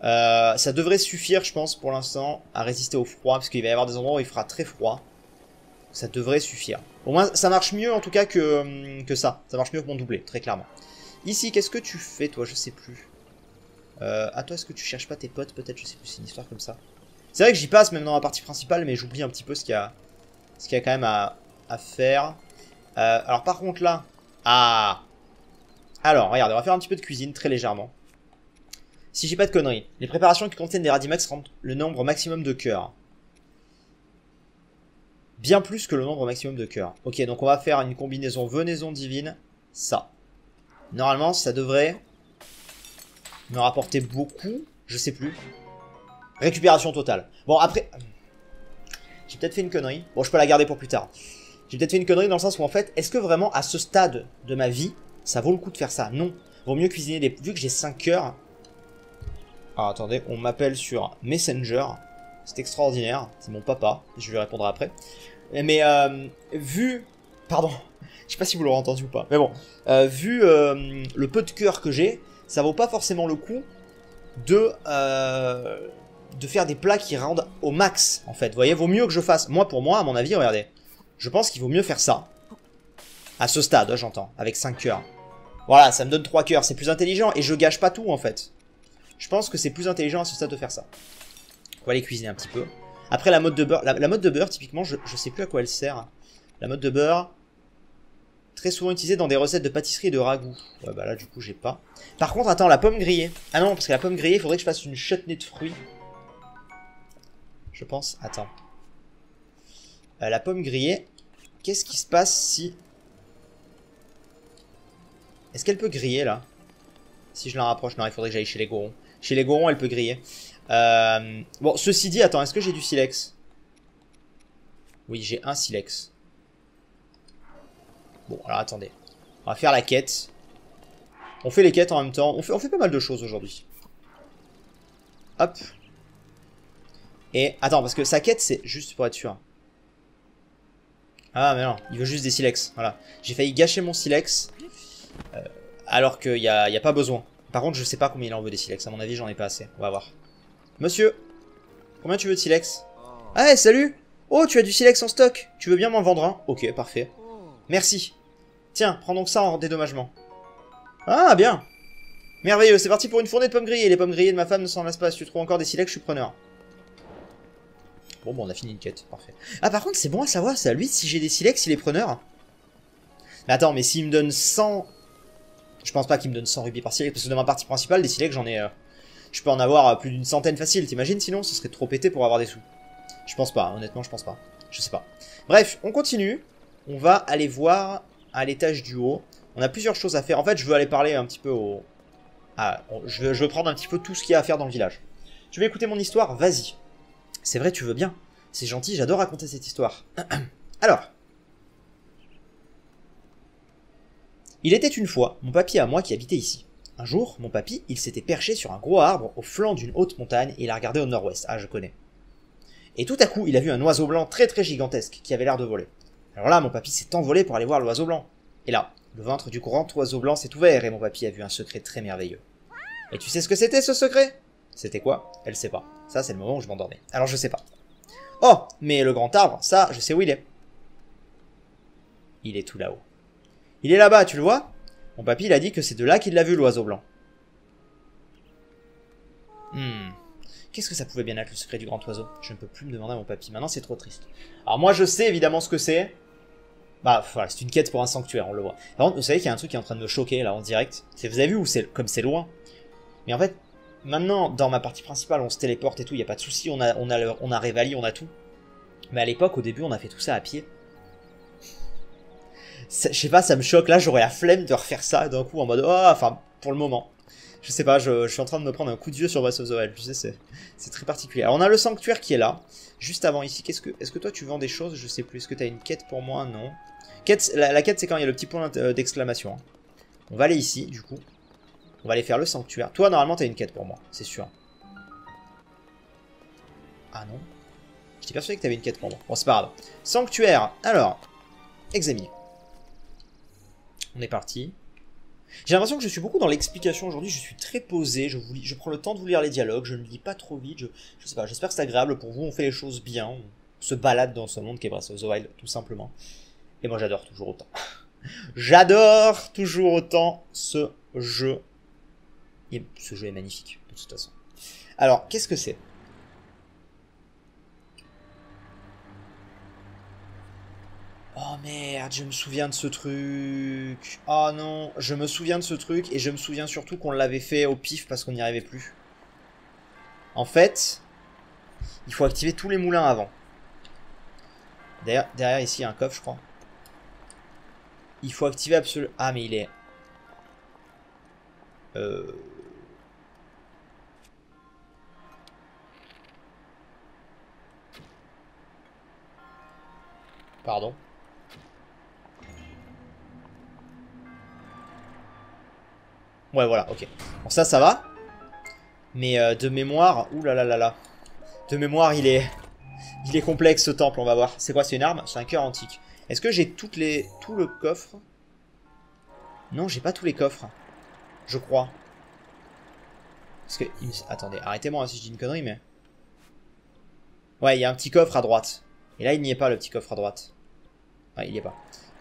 Ça devrait suffire, je pense, pour l'instant, à résister au froid, parce qu'il va y avoir des endroits où il fera très froid. Ça devrait suffire. Au moins, ça marche mieux, en tout cas, que ça. Ça marche mieux que mon doublé, très clairement. Ici, qu'est-ce que tu fais, toi? Je sais plus. À toi, est-ce que tu cherches pas tes potes, peut-être? Je sais plus, c'est une histoire comme ça. C'est vrai que j'y passe, même dans la partie principale, mais j'oublie un petit peu ce qu'il y a quand même à faire. Alors, par contre, là... Ah! Alors, regardez, on va faire un petit peu de cuisine, très légèrement. Si j'ai pas de conneries, les préparations qui contiennent des radimax rendent le nombre maximum de cœurs. Bien plus que le nombre maximum de cœurs. Ok, donc on va faire une combinaison venaison divine. Ça. Normalement, ça devrait me rapporter beaucoup. Je sais plus. Récupération totale. Bon, après... J'ai peut-être fait une connerie. Bon, je peux la garder pour plus tard. J'ai peut-être fait une connerie dans le sens où, en fait, est-ce que vraiment, à ce stade de ma vie, ça vaut le coup de faire ça? Non. Vaut mieux cuisiner des... Vu que j'ai 5 cœurs... Alors attendez, on m'appelle sur Messenger. C'est extraordinaire. C'est mon papa. Je lui répondrai après. Mais vu... Pardon. Je sais pas si vous l'aurez entendu ou pas. Mais bon. Vu le peu de cœur que j'ai, ça vaut pas forcément le coup de faire des plats qui rendent au max, en fait. Vous voyez, vaut mieux que je fasse... Moi, pour moi, à mon avis, regardez. Je pense qu'il vaut mieux faire ça. À ce stade, j'entends. Avec 5 cœurs. Voilà, ça me donne 3 cœurs. C'est plus intelligent. Et je gâche pas tout, en fait. Je pense que c'est plus intelligent à ce stade de faire ça. On va les cuisiner un petit peu. Après, la mode de beurre. La mode de beurre, typiquement, je sais plus à quoi elle sert. La mode de beurre, très souvent utilisée dans des recettes de pâtisserie et de ragoût. Ouais, bah là, du coup, j'ai pas. Par contre, attends, la pomme grillée. Ah non, parce que la pomme grillée, il faudrait que je fasse une chutney de fruits. Je pense. Attends. La pomme grillée, qu'est-ce qui se passe si... Est-ce qu'elle peut griller, là? Si je la rapproche. Non, il faudrait que j'aille chez les gorons. Chez les gorons, elle peut griller. Bon, ceci dit, attends, est-ce que j'ai du silex? Oui, j'ai un silex. Bon, alors attendez. On va faire la quête. On fait les quêtes en même temps. On fait pas mal de choses aujourd'hui. Hop. Et, attends, parce que sa quête, c'est juste pour être sûr. Ah, mais non, il veut juste des silex. Voilà. J'ai failli gâcher mon silex. Alors qu'il y a pas besoin. Par contre, je sais pas combien il en veut des silex. À mon avis, j'en ai pas assez. On va voir. Monsieur, combien tu veux de silex? Ah, hey, salut! Oh, tu as du silex en stock. Tu veux bien m'en vendre un? Ok, parfait. Merci. Tiens, prends donc ça en dédommagement. Ah, bien. Merveilleux, c'est parti pour une fournée de pommes grillées. Les pommes grillées de ma femme ne s'en lassent pas. Si tu trouves encore des silex, je suis preneur. Bon, on a fini une quête. Parfait. Ah, par contre, c'est bon à savoir, c'est à lui si j'ai des silex, il est preneur. Mais attends, mais s'il me donne 100... Je pense pas qu'il me donne 100 rubis par silex, parce que dans ma partie principale, des silex, j'en ai... Je peux en avoir plus d'une centaine facile. T'imagines sinon? Ce serait trop pété pour avoir des sous. Je pense pas, honnêtement, je pense pas. Je sais pas. Bref, on continue. On va aller voir à l'étage du haut. On a plusieurs choses à faire. En fait, je veux aller parler un petit peu au... je veux prendre un petit peu tout ce qu'il y a à faire dans le village. Tu veux écouter mon histoire? Vas-y. C'est vrai, tu veux bien. C'est gentil, j'adore raconter cette histoire. Alors. Il était une fois mon papy à moi qui habitait ici. Un jour, mon papy, il s'était perché sur un gros arbre au flanc d'une haute montagne et il a regardé au nord-ouest. Ah, je connais. Et tout à coup, il a vu un oiseau blanc très très gigantesque qui avait l'air de voler. Alors là, mon papy s'est envolé pour aller voir l'oiseau blanc. Et là, le ventre du grand oiseau blanc s'est ouvert et mon papy a vu un secret très merveilleux. Et tu sais ce que c'était ce secret? C'était quoi? Elle sait pas. Ça, c'est le moment où je m'endormais. Alors je sais pas. Oh, mais le grand arbre, ça, je sais où il est. Il est tout là-haut. Il est là-bas, tu le vois? Mon papy, il a dit que c'est de là qu'il l'a vu, l'oiseau blanc. Qu'est-ce que ça pouvait bien être, le secret du grand oiseau? Je ne peux plus me demander à mon papy. Maintenant, c'est trop triste. Alors moi, je sais évidemment ce que c'est. Bah, voilà, c'est une quête pour un sanctuaire, on le voit. Par contre, vous savez qu'il y a un truc qui est en train de me choquer, là, en direct. Vous avez vu où c'est, comme c'est loin? Mais en fait, maintenant, dans ma partie principale, on se téléporte et tout, il n'y a pas de souci, on a Révali, on a tout. Mais à l'époque, au début, on a fait tout ça à pied. Je sais pas, ça me choque, là, j'aurais la flemme de refaire ça d'un coup, en mode, oh, enfin, pour le moment. Je sais pas, je suis en train de me prendre un coup de vieux sur Breath of the Wild, tu sais, c'est très particulier. Alors, on a le sanctuaire qui est là, juste avant ici. Est-ce que toi, tu vends des choses? Je sais plus. Est-ce que t'as une quête pour moi? Non. La quête, c'est quand il y a le petit point d'exclamation. On va aller ici, du coup. On va aller faire le sanctuaire. Toi, normalement, t'as une quête pour moi, c'est sûr. Ah non. J'étais persuadé que t'avais une quête pour moi. Bon, c'est pas grave. Sanctuaire. Alors, examiner. On est parti. J'ai l'impression que je suis beaucoup dans l'explication aujourd'hui. Je suis très posé. Je prends le temps de vous lire les dialogues. Je ne lis pas trop vite. Je sais pas. J'espère que c'est agréable pour vous. On fait les choses bien. On se balade dans ce monde qui est Breath of the Wild, tout simplement. Et moi, j'adore toujours autant. J'adore toujours autant ce jeu. Et ce jeu est magnifique, de toute façon. Alors, qu'est-ce que c'est? Oh merde, je me souviens de ce truc. Oh non, je me souviens de ce truc et je me souviens surtout qu'on l'avait fait au pif parce qu'on n'y arrivait plus. En fait, il faut activer tous les moulins avant. Derrière ici, il y a un coffre, je crois. Il faut activer absolument... Ah, mais il est... Pardon. Ouais, voilà, ok. Bon, ça va. Mais de mémoire... Ouh là là là là. De mémoire, il est complexe, ce temple, on va voir. C'est quoi, c'est une arme? C'est un cœur antique. Est-ce que j'ai tout le coffre? Non, j'ai pas tous les coffres. Je crois. Parce que... Attendez, arrêtez-moi hein, si je dis une connerie, mais... Ouais, il y a un petit coffre à droite. Et là, il n'y est pas, le petit coffre à droite. Ouais, il n'y est pas.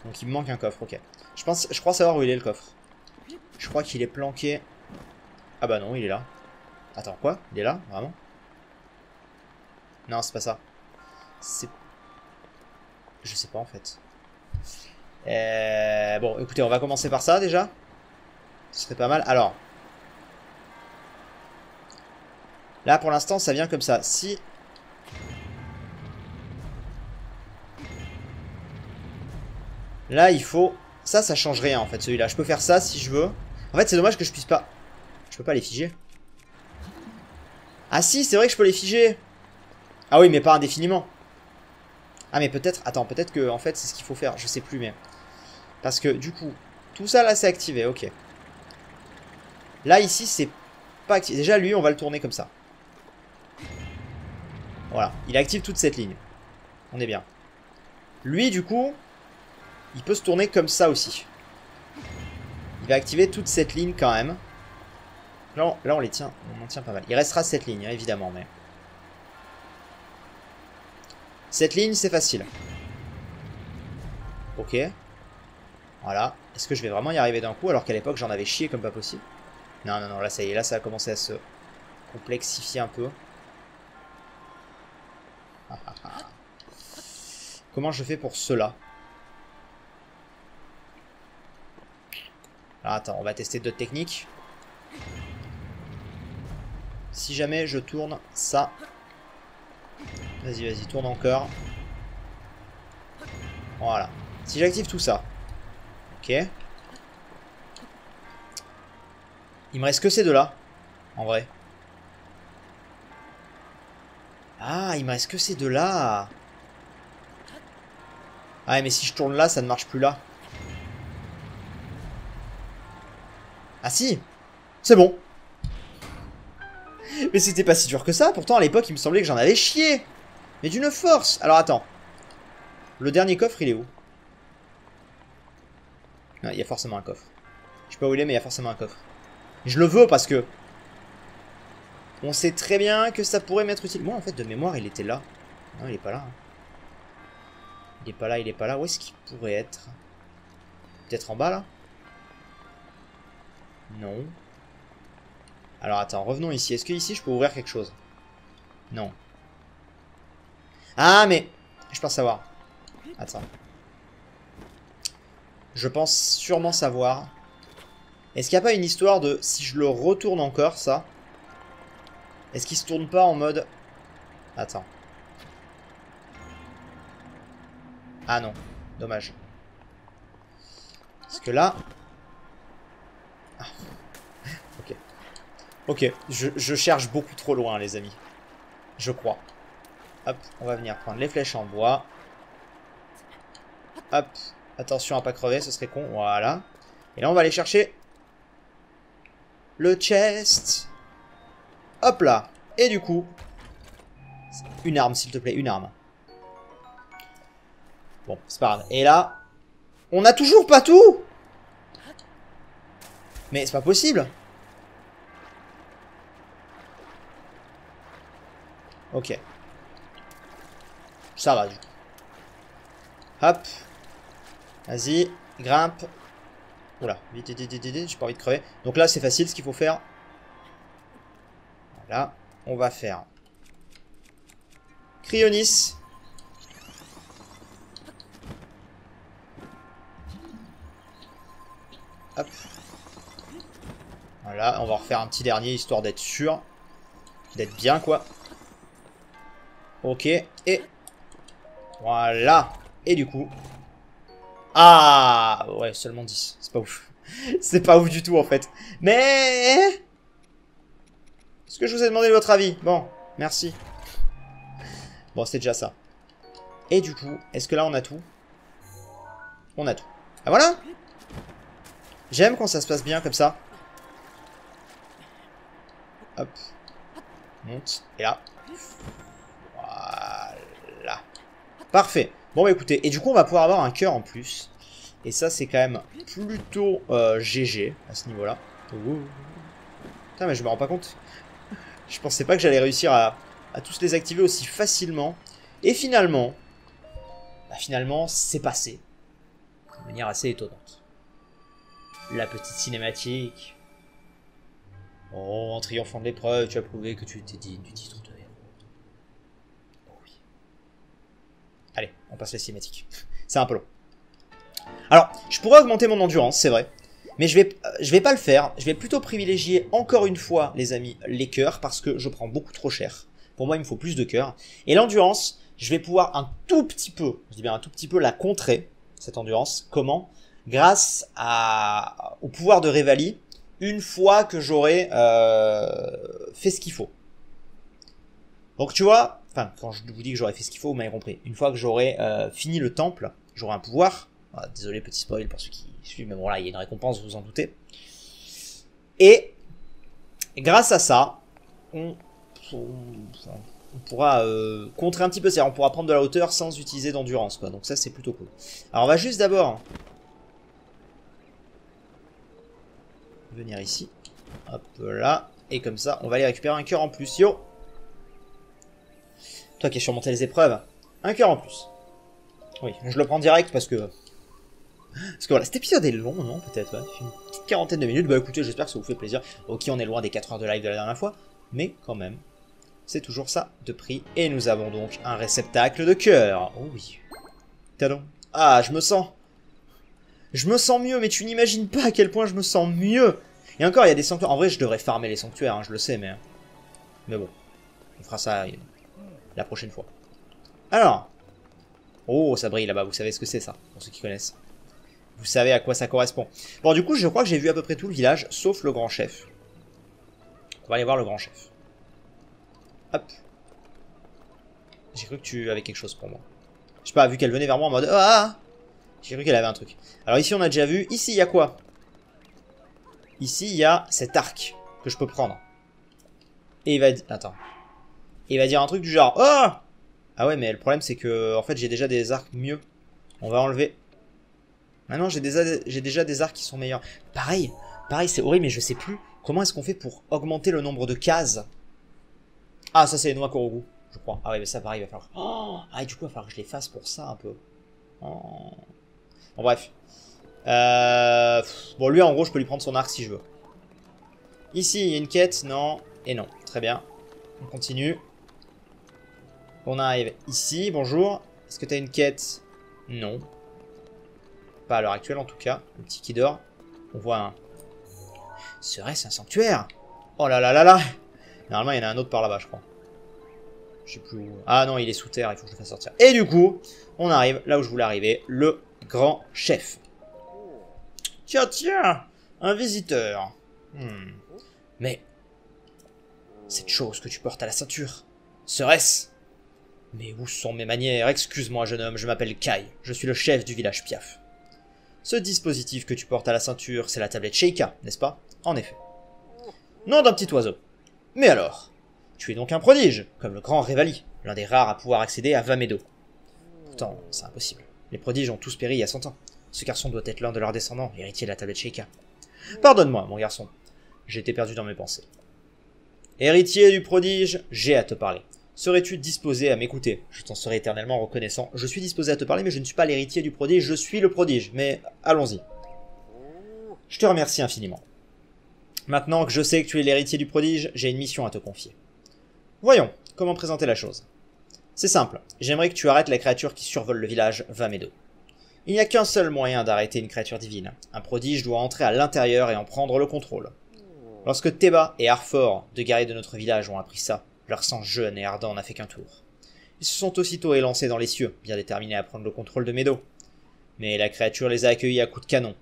Donc, il me manque un coffre, ok. Je crois savoir où il est, le coffre. Je crois qu'il est planqué... Ah bah non, il est là. Attends, quoi? Il est là? Vraiment? Non, c'est pas ça. C'est... Je sais pas, en fait. Bon, écoutez, on va commencer par ça, déjà. Ce serait pas mal. Alors... Là, pour l'instant, ça vient comme ça. Si... Là, il faut... Ça change rien, en fait, celui-là. Je peux faire ça, si je veux. En fait, c'est dommage que je puisse pas... Je peux pas les figer. Ah si, c'est vrai que je peux les figer. Ah oui, mais pas indéfiniment. Ah, mais peut-être... Attends, peut-être que, en fait, c'est ce qu'il faut faire. Je sais plus, mais... Parce que, du coup... Tout ça, là, c'est activé, ok. Là, ici, c'est pas activé. Déjà, lui, on va le tourner comme ça. Voilà. Il active toute cette ligne. On est bien. Lui, du coup... il peut se tourner comme ça aussi. Il va activer toute cette ligne quand même. Là, on les tient, on en tient pas mal. Il restera cette ligne, hein, évidemment, mais... Cette ligne, c'est facile. Ok. Voilà. Est-ce que je vais vraiment y arriver d'un coup, alors qu'à l'époque, j'en avais chié comme pas possible? Non, non, non, là, ça y est, là, ça a commencé à se complexifier un peu. Comment je fais pour cela? Alors, attends, on va tester d'autres techniques. Si jamais je tourne ça... Vas-y, vas-y, tourne encore. Voilà. Si j'active tout ça. Ok. Il me reste que ces deux-là. En vrai. Ah, il me reste que ces deux-là. Ah, mais si je tourne là, ça ne marche plus là. Ah si. C'est bon. Mais c'était pas si dur que ça. Pourtant, à l'époque, il me semblait que j'en avais chié. Mais d'une force. Alors, attends. Le dernier coffre, il est où? Non, il y a forcément un coffre. Je sais pas où il est, mais il y a forcément un coffre. Je le veux parce que... On sait très bien que ça pourrait m'être utile. Moi, en fait, de mémoire, il était là. Non, il est pas là. Hein. Il est pas là, il est pas là. Où est-ce qu'il pourrait être? Peut-être en bas, là? Non. Alors, attends, revenons ici. Est-ce que ici, je peux ouvrir quelque chose? Non. Ah, mais... Je pense savoir. Attends. Je pense sûrement savoir. Est-ce qu'il n'y a pas une histoire de... Si je le retourne encore, ça... Est-ce qu'il se tourne pas en mode... Attends. Ah non. Dommage. Parce que là... Ah. Ok. Ok. Je cherche beaucoup trop loin, les amis. Je crois. Hop. On va venir prendre les flèches en bois. Hop. Attention à pas crever, ce serait con. Voilà. Et là, on va aller chercher... le chest. Hop là. Et du coup... Une arme, s'il te plaît. Une arme. Bon, c'est pas grave. Et là... On a toujours pas tout. Mais c'est pas possible. Ok. Ça va, du coup. Hop. Vas-y. Grimpe. Oula. Vite, vite, vite, vite, vite. J'ai pas envie de crever. Donc là, c'est facile ce qu'il faut faire. Voilà. On va faire... Cryonis. Hop. Voilà, on va refaire un petit dernier, histoire d'être sûr. D'être bien, quoi. Ok, et... Voilà. Et du coup... Ah ouais, seulement 10. C'est pas ouf. C'est pas ouf du tout, en fait. Mais... Est-ce que je vous ai demandé votre avis? Bon, merci. Bon, c'est déjà ça. Et du coup, est-ce que là, on a tout? On a tout. Ah, voilà. J'aime quand ça se passe bien, comme ça. Hop. Monte. Et là. Voilà. Parfait. Bon, bah écoutez. Et du coup, on va pouvoir avoir un cœur en plus. Et ça, c'est quand même plutôt GG à ce niveau-là. Putain, mais je me rends pas compte. Je pensais pas que j'allais réussir à tous les activer aussi facilement. Et finalement... Bah, finalement, c'est passé. De manière assez étonnante. La petite cinématique... Oh, en triomphant de l'épreuve, tu as prouvé que tu étais digne du titre de héros. Oh oui. Allez, on passe la cinématique. C'est un peu long. Alors, je pourrais augmenter mon endurance, c'est vrai. Mais je vais pas le faire. Je vais plutôt privilégier, encore une fois, les amis, les cœurs, parce que je prends beaucoup trop cher. Pour moi, il me faut plus de cœurs. Et l'endurance, je vais pouvoir un tout petit peu, je dis bien un tout petit peu, la contrer, cette endurance. Comment? Grâce au pouvoir de Revali, une fois que j'aurai fait ce qu'il faut. Donc tu vois, enfin quand je vous dis que j'aurai fait ce qu'il faut, vous m'avez compris. Une fois que j'aurai fini le temple, j'aurai un pouvoir. Ah, désolé, petit spoil pour ceux qui suivent, mais bon là il y a une récompense, vous vous en doutez. Et grâce à ça, on pourra contrer un petit peu. C'est-à-dire on pourra prendre de la hauteur sans utiliser d'endurance, quoi. Donc ça, c'est plutôt cool. Alors on va juste d'abord venir ici. Hop là. Et comme ça, on va aller récupérer un cœur en plus. Yo! Toi qui as surmonté les épreuves, un cœur en plus. Oui, je le prends direct parce que... Parce que voilà, cet épisode est long, non? Peut-être, ouais. Une petite quarantaine de minutes. Bah écoutez, j'espère que ça vous fait plaisir. Ok, on est loin des 4 heures de live de la dernière fois. Mais quand même, c'est toujours ça de prix. Et nous avons donc un réceptacle de cœur. Oh oui. Tadam. Ah, je me sens mieux, mais tu n'imagines pas à quel point je me sens mieux. Et encore, il y a des sanctuaires. En vrai, je devrais farmer les sanctuaires, hein, je le sais, mais bon. On fera ça la prochaine fois. Alors. Oh, ça brille là-bas. Vous savez ce que c'est, ça, pour ceux qui connaissent. Vous savez à quoi ça correspond. Bon, du coup, je crois que j'ai vu à peu près tout le village, sauf le grand chef. On va aller voir le grand chef. Hop. J'ai cru que tu avais quelque chose pour moi. Je sais pas, vu qu'elle venait vers moi en mode... Ah! J'ai cru qu'elle avait un truc. Alors ici, on a déjà vu. Ici, il y a quoi? Ici, il y a cet arc que je peux prendre. Et il va... Attends. Et il va dire un truc du genre... Oh! Ah ouais, mais le problème, c'est que... En fait, j'ai déjà des arcs mieux. On va enlever... Ah non, j'ai déjà des arcs qui sont meilleurs. Pareil, c'est horrible, mais je sais plus. Comment est-ce qu'on fait pour augmenter le nombre de cases? Ah, ça, c'est les noix Korogu, je crois. Ah ouais, mais ça, pareil, il va falloir... Oh, ah, et du coup, il va falloir que je les fasse pour ça, un peu. Oh. Bon, bref. Bon, lui, en gros, je peux lui prendre son arc si je veux. Ici, il y a une quête. Non. Et non. Très bien. On continue. On arrive ici. Bonjour. Est-ce que tu as une quête? Non. Pas à l'heure actuelle, en tout cas. Le petit qui dort. On voit un... Serait-ce un sanctuaire? Oh là là là là! Normalement, il y en a un autre par là-bas, je crois. Je sais plus où... Ah non, il est sous terre. Il faut que je le fasse sortir. Et du coup, on arrive là où je voulais arriver. Le grand chef. Tiens, tiens! Un visiteur. Mais... Cette chose que tu portes à la ceinture, serait-ce... Mais où sont mes manières? Excuse-moi, jeune homme, je m'appelle Kai. Je suis le chef du village Piaf. Ce dispositif que tu portes à la ceinture, c'est la tablette Sheikah, n'est-ce pas? En effet. Nom d'un petit oiseau. Mais alors, tu es donc un prodige, comme le grand Revali, l'un des rares à pouvoir accéder à Vamedo. Pourtant, c'est impossible. Les prodiges ont tous péri il y a 100 ans. Ce garçon doit être l'un de leurs descendants, héritier de la tablette Sheikah. Pardonne-moi, mon garçon. J'étais perdu dans mes pensées. Héritier du prodige, j'ai à te parler. Serais-tu disposé à m'écouter? Je t'en serai éternellement reconnaissant. Je suis disposé à te parler, mais je ne suis pas l'héritier du prodige, je suis le prodige. Mais allons-y. Je te remercie infiniment. Maintenant que je sais que tu es l'héritier du prodige, j'ai une mission à te confier. Voyons, comment présenter la chose. C'est simple, j'aimerais que tu arrêtes la créature qui survole le village Vamedo. Il n'y a qu'un seul moyen d'arrêter une créature divine. Un prodige doit entrer à l'intérieur et en prendre le contrôle. Lorsque Teba et Arfor, deux guerriers de notre village, ont appris ça, leur sang jeune et ardent n'a fait qu'un tour. Ils se sont aussitôt élancés dans les cieux, bien déterminés à prendre le contrôle de Medo. Mais la créature les a accueillis à coups de canon,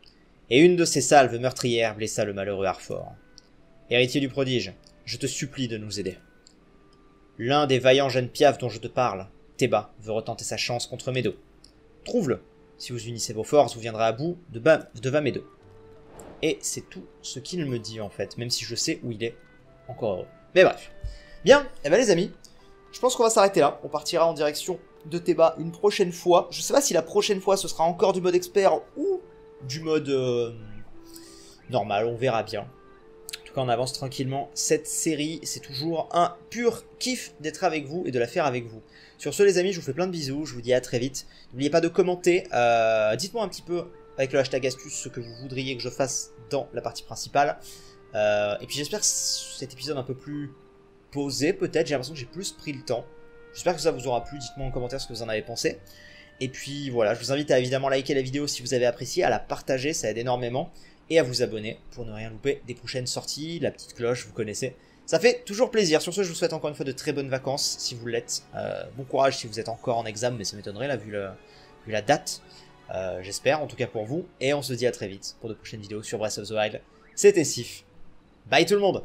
et une de ses salves meurtrières blessa le malheureux Arfor. Héritier du prodige, je te supplie de nous aider. L'un des vaillants jeunes piafs dont je te parle, Teba, veut retenter sa chance contre Medo. Trouve-le. Si vous unissez vos forces, vous viendrez à bout de Vamedo. Et c'est tout ce qu'il me dit en fait, même si je sais où il est encore heureux. Mais bref. Bien, et ben les amis, je pense qu'on va s'arrêter là. On partira en direction de Teba une prochaine fois. Je sais pas si la prochaine fois ce sera encore du mode expert ou du mode normal, on verra bien. En tout cas, on avance tranquillement. Cette série, c'est toujours un pur kiff d'être avec vous et de la faire avec vous. Sur ce les amis, je vous fais plein de bisous, je vous dis à très vite. N'oubliez pas de commenter, dites-moi un petit peu avec le hashtag astuce ce que vous voudriez que je fasse dans la partie principale. Et puis j'espère que cet épisode un peu plus posé peut-être, j'ai l'impression que j'ai plus pris le temps. J'espère que ça vous aura plu, dites-moi en commentaire ce que vous en avez pensé. Et puis voilà, je vous invite à évidemment liker la vidéo si vous avez apprécié, à la partager, ça aide énormément. Et à vous abonner pour ne rien louper des prochaines sorties, la petite cloche, vous connaissez. Ça fait toujours plaisir. Sur ce, je vous souhaite encore une fois de très bonnes vacances, si vous l'êtes. Bon courage si vous êtes encore en examen, mais ça m'étonnerait là, vu la date. J'espère, en tout cas pour vous. Et on se dit à très vite pour de prochaines vidéos sur Breath of the Wild. C'était Sif. Bye tout le monde!